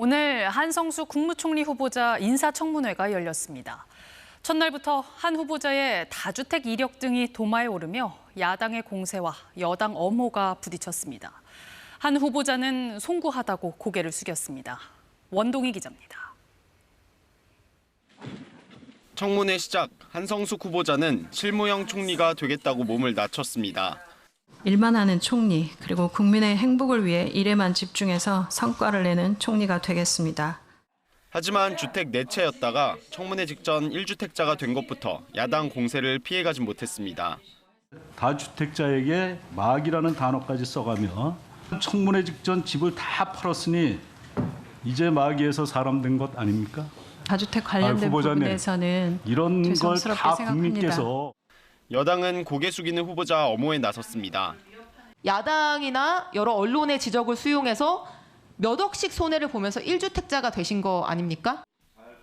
오늘 한성수 국무총리 후보자 인사청문회가 열렸습니다. 첫날부터 한 후보자의 다주택 이력 등이 도마에 오르며 야당의 공세와 여당 엄호가 부딪혔습니다. 한 후보자는 송구하다고 고개를 숙였습니다. 원동희 기자입니다. 청문회 시작, 한성숙 후보자는 실무형 총리가 되겠다고 몸을 낮췄습니다. 일만 하는 총리, 그리고 국민의 행복을 위해 일에만 집중해서 성과를 내는 총리가 되겠습니다. 하지만 주택 4채였다가 청문회 직전 1주택자가 된 것부터 야당 공세를 피해가지 못했습니다. 다주택자에게 막이라는 단어까지 써가며 청문회 직전 집을 다 팔았으니 이제 마귀에서 사람 된 것 아닙니까? 다주택 관련된 부분에서는 이런 걸 죄송스럽게 다 생각합니다. 국민께서 여당은 고개 숙이는 후보자 엄호에 나섰습니다. 야당이나 여러 언론의 지적을 수용해서 몇 억씩 손해를 보면서 1주택자가 되신 거 아닙니까?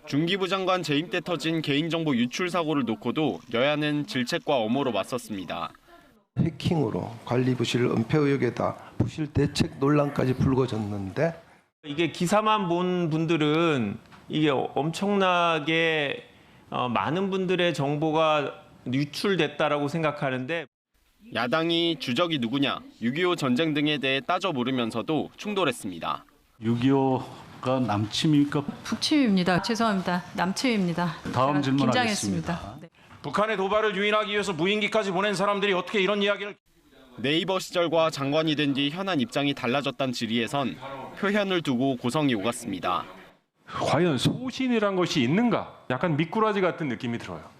중기부 장관 재임 때 터진 개인정보 유출 사고를 놓고도 여야는 질책과 엄호로 맞섰습니다. 해킹으로 관리 부실 은폐 의혹에다 부실 대책 논란까지 불거졌는데 이게 기사만 본 분들은 이게 엄청나게 많은 분들의 정보가 유출됐다라고 생각하는데 야당이 주적이 누구냐, 6.25 전쟁 등에 대해 따져 물으면서도 충돌했습니다. 6.25가 남침입니까? 북침입니다. 죄송합니다. 남침입니다. 다음 질문 긴장했습니다. 하겠습니다. 네. 북한의 도발을 유인하기 위해서 무인기까지 보낸 사람들이 어떻게 이런 이야기를... 네이버 시절과 장관이 된 뒤 현안 입장이 달라졌다는 질의에선 표현을 두고 고성이 오갔습니다. 과연 소신이란 것이 있는가? 약간 미꾸라지 같은 느낌이 들어요.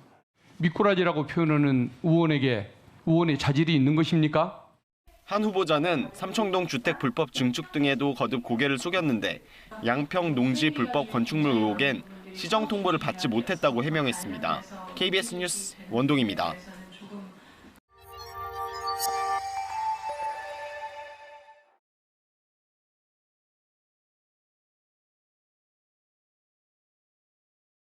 미꾸라지라고 표현하는 의원의 자질이 있는 것입니까? 한 후보자는 삼청동 주택 불법 증축 등에도 거듭 고개를 숙였는데 양평 농지 불법 건축물 의혹엔 시정 통보를 받지 못했다고 해명했습니다. KBS 뉴스 원동희입니다.